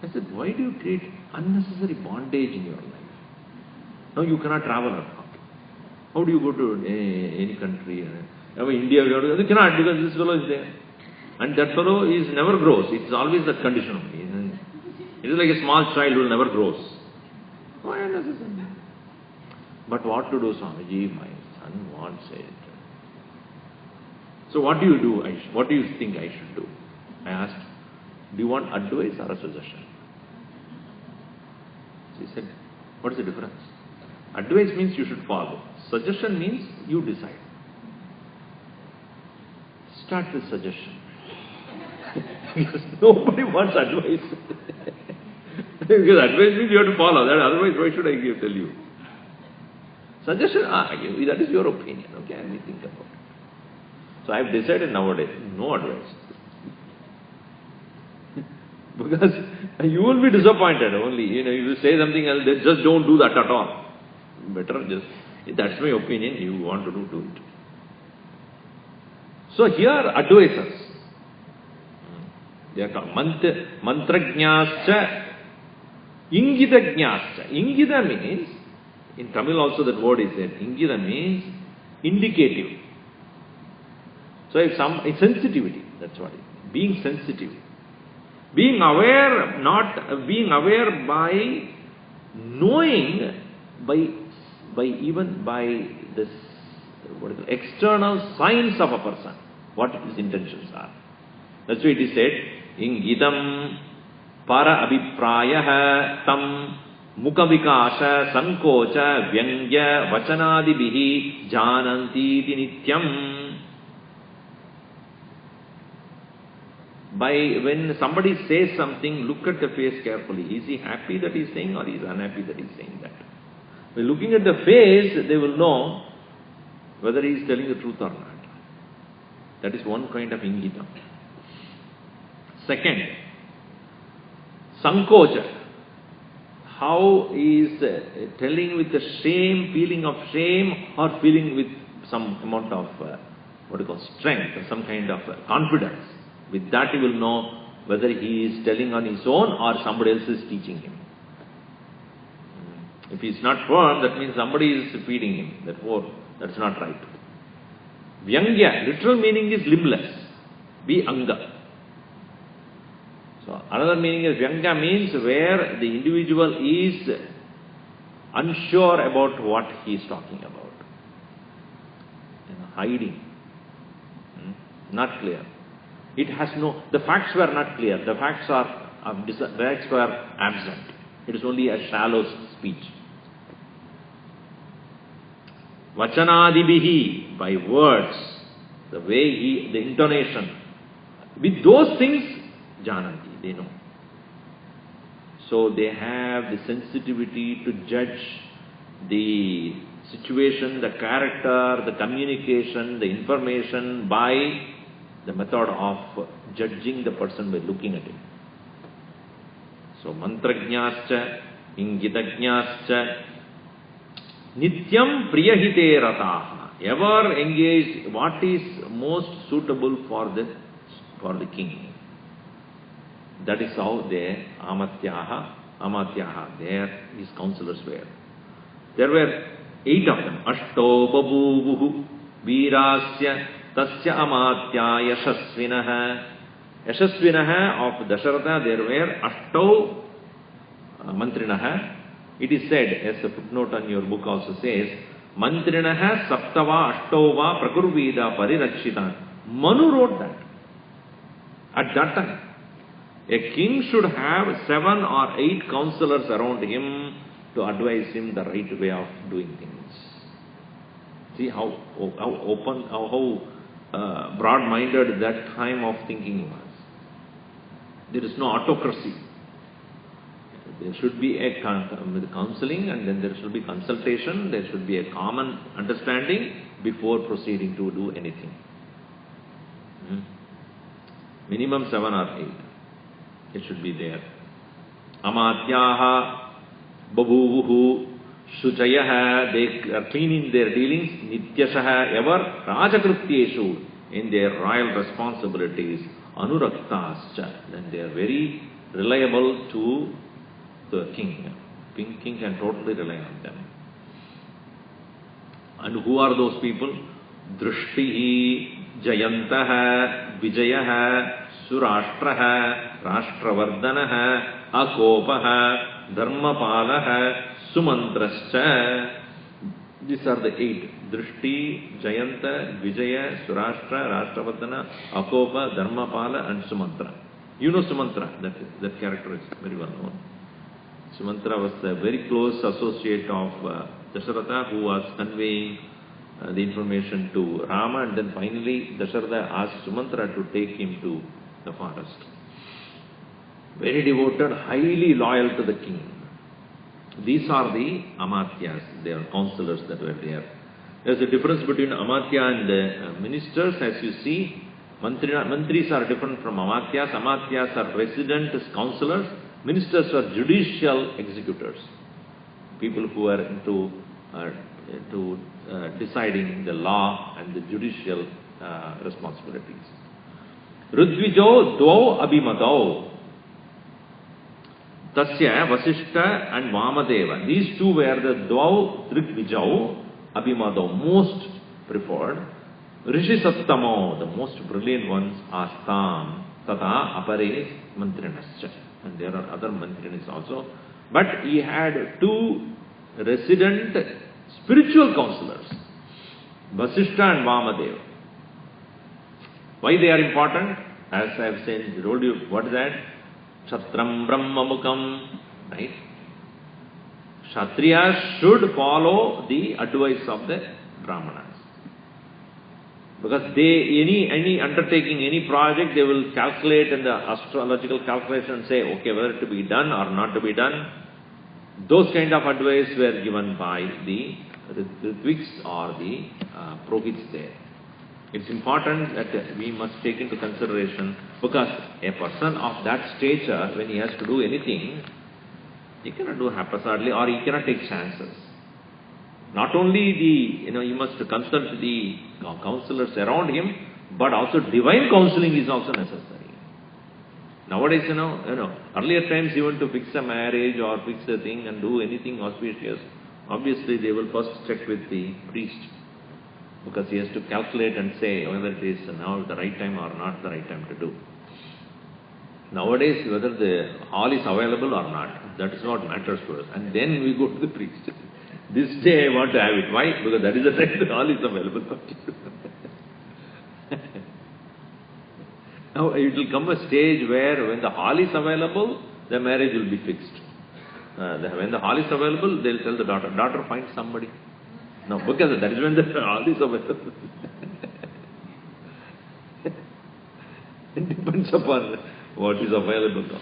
I said, why do you create unnecessary bondage in your life? Now you cannot travel at all. How do you go to any country? India, you cannot, because this fellow is there. And that fellow is never grows. It's always that condition only. It is like a small child who will never grows. Why unnecessary? But what to do, Swamiji? My son wants it. So what do you do? What do you think I should do? I asked, do you want advice or a suggestion? She said, what is the difference? Advice means you should follow. Suggestion means you decide. Start with suggestion. Because nobody wants advice. Because advice means you have to follow. Otherwise, why should I tell you? Suggestion, that is your opinion. Okay, let me think about it. So I have decided nowadays, no advice. Because you will be disappointed only. If you say something else, just don't do that at all. Better just, that's my opinion, you want to do it. So here, advisors. They are called mantrajñascha, ingitajñascha. Ingita means, in Tamil also that word is there, ingita means indicative. So it's sensitivity, that's what it is. Being sensitive. Being aware, being aware by knowing, by this, external signs of a person, what his intentions are. That's why it is said, ingidam para abhiprayaha tam mukhavikasha sankocha vyangya vachanadibihi jananti nityam. When somebody says something, look at the face carefully. Is he happy that he is saying, or is he unhappy that he is saying that? By looking at the face, they will know whether he is telling the truth or not. That is one kind of ingita. Second, sankocha. How he is telling with the shame, feeling of shame, or feeling with some amount of strength, or some kind of confidence. With that he will know whether he is telling on his own or somebody else is teaching him. If he is not firm, that means somebody is feeding him. Therefore, that's not right. Vyangya, literal meaning is limbless. Be anga. So, another meaning is Vyangya means where the individual is unsure about what he is talking about. Hiding. Not clear. It has the facts were not clear. The facts were absent. It is only a shallow speech. Vachanadibihi, by words, the way the intonation. With those things, jananti, they know. So they have the sensitivity to judge the situation, the character, the communication, the information by the method of judging the person by looking at him. So, mantrajñascha, ingitajñascha, nityam priyahite rataha. Ever engaged, what is most suitable for the king. That is how they, amatyaha, there his counselors were. There were 8 of them. Ashto babuvuhu virasya tasya amatya yashasvinaha. Yashasvinaha of Dasharatha, there were Ashto Mantrinaha. It is said, as a footnote on your book also says, Mantrinaha Saptava Ashtova Prakurvida Parirakshita. Manu wrote that. At that time, a king should have 7 or 8 counselors around him to advise him the right way of doing things. See how open, how broad-minded that time of thinking was. There is no autocracy. There should be a counseling, and then there should be consultation. There should be a common understanding before proceeding to do anything. Minimum 7 or 8. It should be there. Amatyaha babuvuhu shuchayaha. They are cleaning their dealings. Nityashaha ever rajakrutyeshu, in their royal responsibilities. Anuraktascha. Then they are very reliable to the king. King can totally rely on them. And who are those people? Drishtihi, Jayantaha, Vijayaha, Surashtraha, Rashtravardhanaha, Akopaha, Dharmapalaha, Sumantrascha. These are the 8. Drishti, Jayanta, Vijaya, Surashtra, Rashtravardhana, Akopa, Dharmapala and Sumantra. You know Sumantra, that character is very well known. Sumantra was a very close associate of Dasharatha, who was conveying the information to Rama, and then finally Dasharatha asked Sumantra to take him to the forest. Very devoted, highly loyal to the king. These are the Amatyas, they are counselors that were there. There is a difference between Amatya and ministers, as you see. Mantris are different from Amatyas. Amatyas are resident counselors. Ministers are judicial executors. People who are into deciding the law and the judicial responsibilities. Rudvijo dvau abhimadau. Tasya Vasishta and Vamadeva. These two were the dvau Trigvijau abhimadau, most preferred. Rishi Sattamo, the most brilliant ones, Astam, Tata, Apare, Mantrinascha. And there are other Mantrinis also. But he had 2 resident spiritual counselors, Vasishta and Vamadeva. Why they are important? As I have said, told you, what is that? Kshatram Brahmamukam, right? Kshatriyas should follow the advice of the Brahmanas. Because any undertaking, any project, they will calculate in the astrological calculation and say, okay, whether to be done or not to be done. Those kind of advice were given by the Ritviks or the Purohits there. It's important that we must take into consideration, because a person of that stature, when he has to do anything, he cannot do haphazardly or he cannot take chances. Not only he must consult the counselors around him, but also divine counseling is also necessary. Nowadays, earlier times even to fix a marriage or fix a thing and do anything auspicious, obviously they will first check with the priest, because he has to calculate and say whether it is now the right time or not the right time to do. Nowadays, whether the hall is available or not, that is what matters to us. And then we go to the priest. This day I want to have it. Why? Because that is the time the hall is available. Now it will come a stage where when the hall is available, the marriage will be fixed. When the hall is available, they will tell the daughter, find somebody. No, because that is when the hall is available. It depends upon what is available now.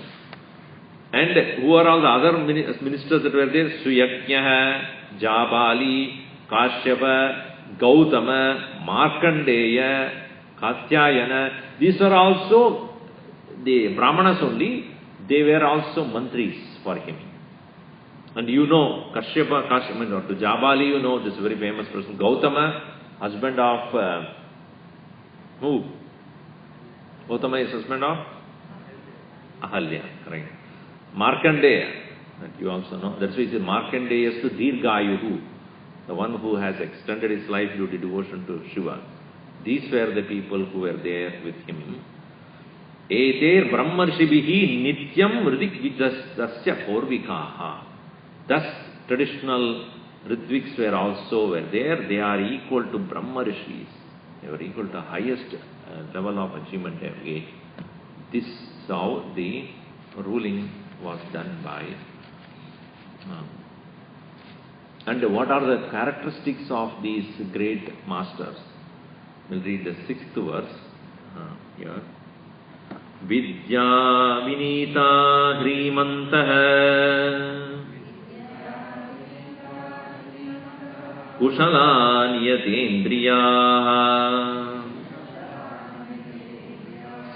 And who are all the other ministers that were there? Suyakyaha, Jabali, Kashyapa, Gautama, Markandeya, Katyayana. These are also the Brahmanas only. They were also mantris for him. And you know, Kashyapa, or to Jabali, this very famous person. Gautama, husband of who? Gautama is husband of Ahalya, right? Markandeya, that you also know. That's why he said Markandeya is to Dirghayuhu, the one who has extended his life due to devotion to Shiva. These were the people who were there with him. Eter Brahmarshibihi Nityam Ritikvidasya Porvikaha. Thus, traditional Ritviks were there. They are equal to Brahma Rishis. They were equal to highest level of achievement they have gained. This is how the ruling was done by. And what are the characteristics of these great masters? We'll read the 6th verse here. Vidya Vinita Hrimantaha Kushala Niyatendriyaha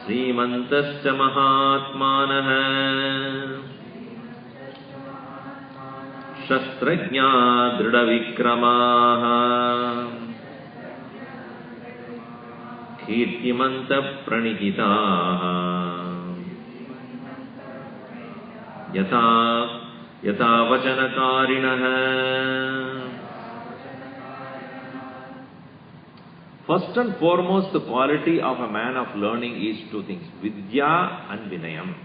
Srimantascha Mahatmanaha Shastrajna Drida Vikramaha Kirtimanta Pranihitaha Yata Vachanakarinaha. First and foremost, the quality of a man of learning is two things, Vidya and Vinayam.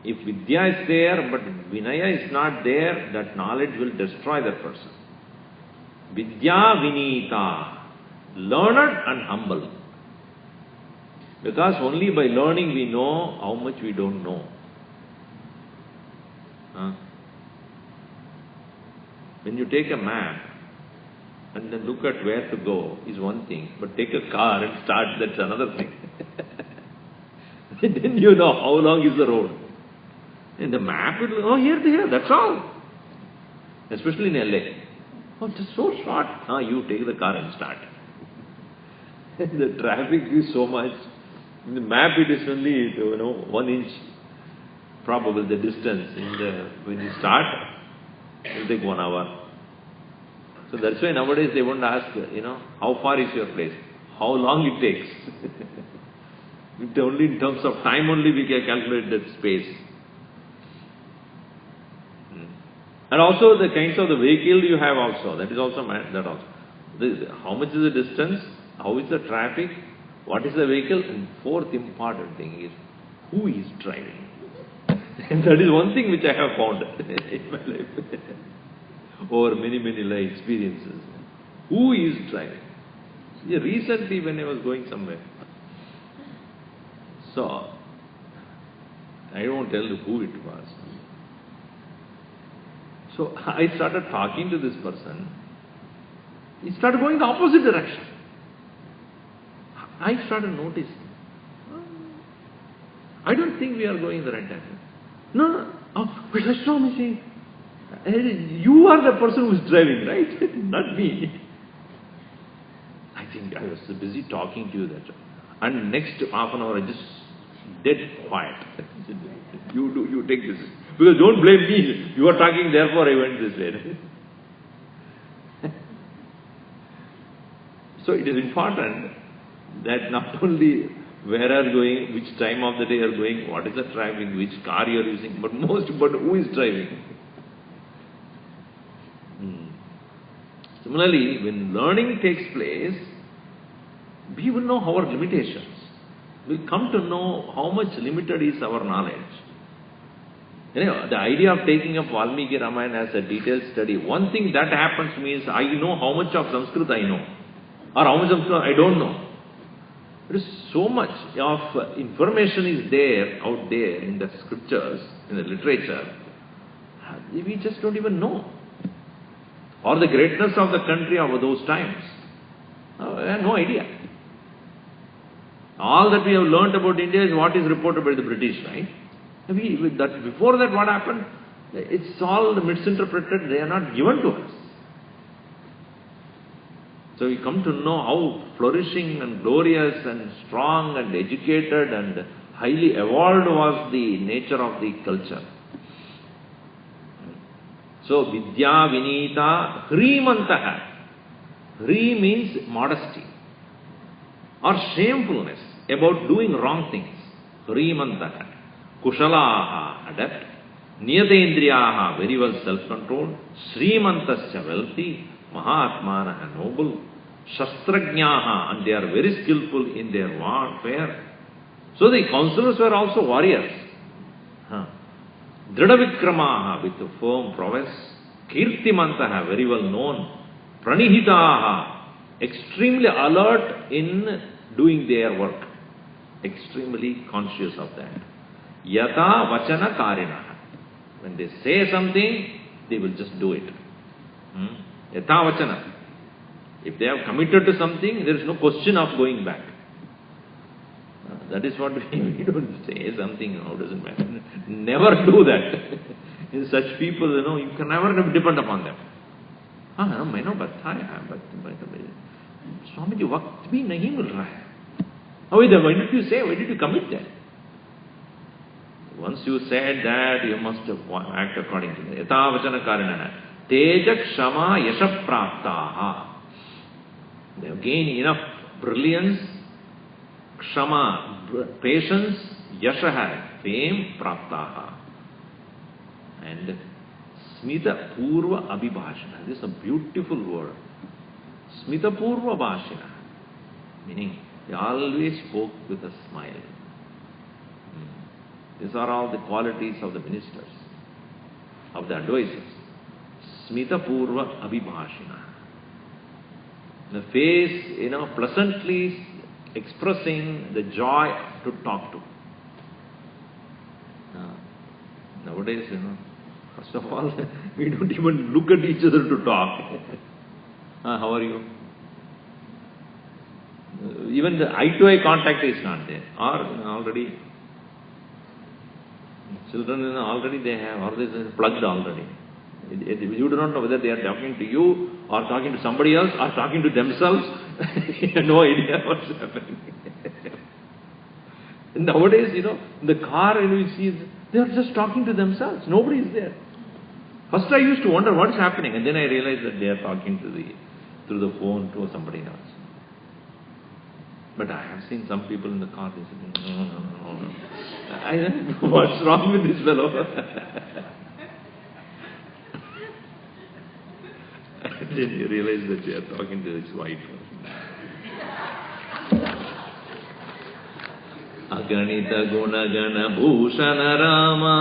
If Vidya is there, but Vinaya is not there, that knowledge will destroy that person. Vidya Vinita, learned and humble. Because only by learning we know how much we don't know. When you take a map and then look at where to go is one thing, but take a car and start, that's another thing. Then you know how long is the road. In the map, it will, here to here, that's all. Especially in LA. Oh, it's so short. You take the car and start. The traffic is so much. In the map, it is only 1 inch probable the distance. When you start, it will take 1 hour. So that's why nowadays they won't ask, how far is your place? How long it takes? Only in terms of time only we can calculate that space. And also the kinds of the vehicle you have also, that is also that also. How much is the distance? How is the traffic? What is the vehicle? And fourth important thing is, who is driving? And that is one thing which I have found in my life. Over many life experiences. Who is driving? Recently when I was going somewhere, so I won't tell you who it was. So I started talking to this person. He started going the opposite direction. I started noticing. I don't think we are going the right direction. No. But that's not me. You are the person who is driving, right? Not me. I think I was so busy talking to you that. And next half an hour I just dead quiet. You take this. Because don't blame me. You are talking, therefore I went this way. So it is important that not only where are you going, which time of the day you are going, what is the traffic, which car you are using, but who is driving. Similarly, when learning takes place, we will know our limitations. We will come to know how much limited is our knowledge. The idea of taking up Valmiki Ramayan as a detailed study, one thing that happens to me is I know how much of Sanskrit I know, or how much of Sanskrit I don't know. There is so much of information is there, out there in the scriptures, in the literature, we just don't even know. Or the greatness of the country of those times. I have no idea. All that we have learnt about India is what is reported by the British, right? Before that, what happened? It's all misinterpreted. They are not given to us. So we come to know how flourishing and glorious and strong and educated and highly evolved was the nature of the culture. So, Vidya Vinita Hrimantaha. Hri means modesty or shamefulness about doing wrong things. Hrimantaha. Kushalaha, adept. Niyatendriyaha, very well self-controlled. Srimantasya, wealthy. Mahatmanaha, noble. Shastrajnaha, and they are very skillful in their warfare. So the counselors were also warriors. Dradavikramaha, with a firm prowess. Kirtimantaha, very well known. Pranihitaha, extremely alert in doing their work. Extremely conscious of that. Yata vachana karinaha. When they say something, they will just do it. Yata vachana. If they have committed to something, there is no question of going back. That is what we don't say something, doesn't matter. Never do that. In such people, you can never depend upon them. मैंने बताया, स्वामी जी वक्त भी नहीं मिल रहा है. Why did you say? Why did you commit that? Once you said that, you must act according to that. Yata vachana karinaha. Teja kshama yasha praptaha. They have gained enough brilliance, kshama, patience, yashaha, fame, praptaha. And smita purva abhibhashana. This is a beautiful word. Smita purva bhashana. Meaning, they always spoke with a smile. These are all the qualities of the ministers, of the advisors. Smita purva abhibhashana. The face, pleasantly expressing the joy to talk to. Nowadays, first of all, we don't even look at each other to talk. How are you? Even the eye-to-eye contact is not there. Or already, children already they have, or they are plugged already. You do not know whether they are talking to you, or talking to somebody else, or talking to themselves. You have no idea what's happening. Nowadays, in the car, you see, they are just talking to themselves. Nobody is there. First I used to wonder what is happening, and then I realized that they are talking through the phone to somebody else. But I have seen some people in the car, they say, no. I don't know what's wrong with this fellow. And then you realize that they are talking to his wife. Aganita gunagana bhushana Rama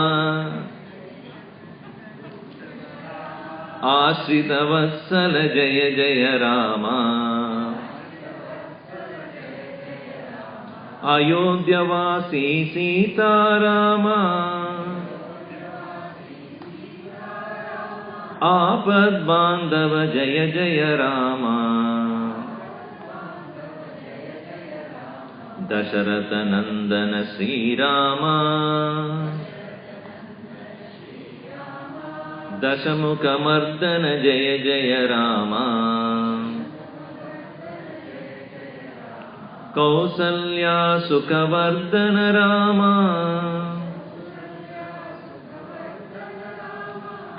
Ashrita vatsala jaya jaya Rama Ayodhyavasi Sita Rama Apad Bandhava Jaya Jaya Rama Dasharatha Nandana Sri Rama Dashamukha Mardana Jaya Jaya Rama Kausalya Sukhavardhana Rama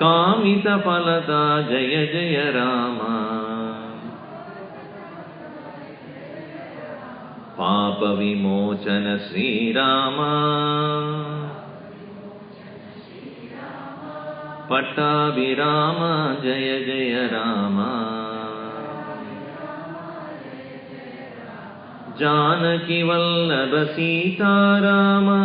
Kamita Palata Jaya Jaya Rama Papa Vimochana Sri Rama Pattabhirama Jaya Jaya Rama Janaki Vallabha Sita Rama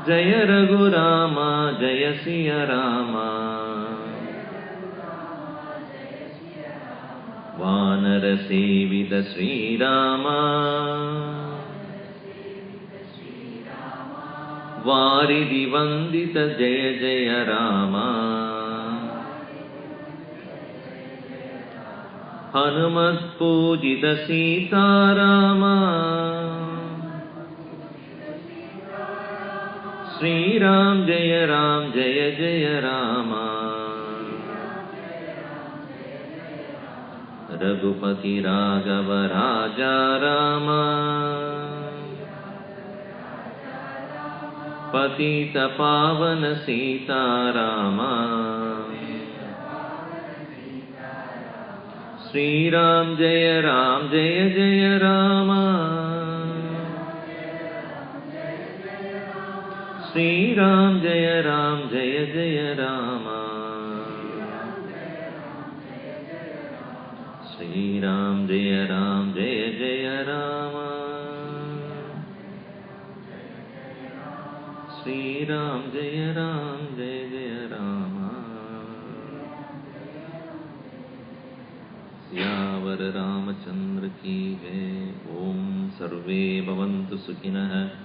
Jaya Raghu Rama Jaya Siya Rama Vanara Sevita Sri Rama Varidhi Vandita Jaya Jaya Rama Hanumat Pujita Sita Rama Sri Ram Jaya Jaya Rama Raghupati Raghava Raja Rama Patita Pavana Sita Rama Sri Ram Jaya Jaya Rama Sri Ram Jaya Jaya Rama Shri Ram Jaya Jaya Rama. Shri Ram Jaya Jaya Rama. Syavar Ramachandra ki jai. Om Sarve Bhavantu Sukhinah.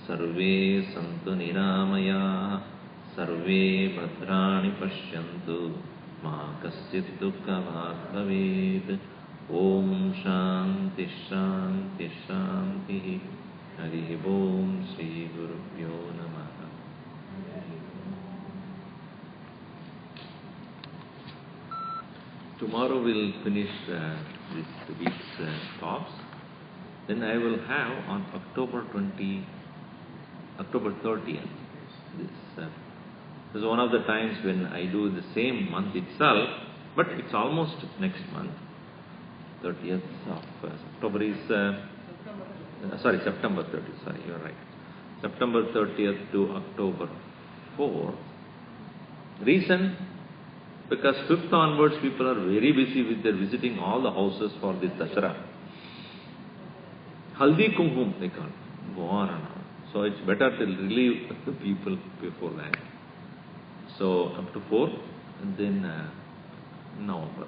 Sarve Santu Niramaya. Sarve Bhadrani Pashyantu. Ma Kaschit Dukkha Bhag Bhavet. Om Shanti Shanti Shanti. Hari Om Shri Gurubhyo Namaha. Tomorrow we'll finish this week's talks. Then I will have on October 30th. This is one of the times when I do the same month itself, but it's almost next month. 30th of October is, September 30th, sorry, you're right. September 30th to October 4th. Reason? Because 5th onwards people are very busy with their visiting all the houses for this Dashara. Haldi Kumkum they call it. Go on and on. So it's better to relieve the people before that. So up to 4th and then November.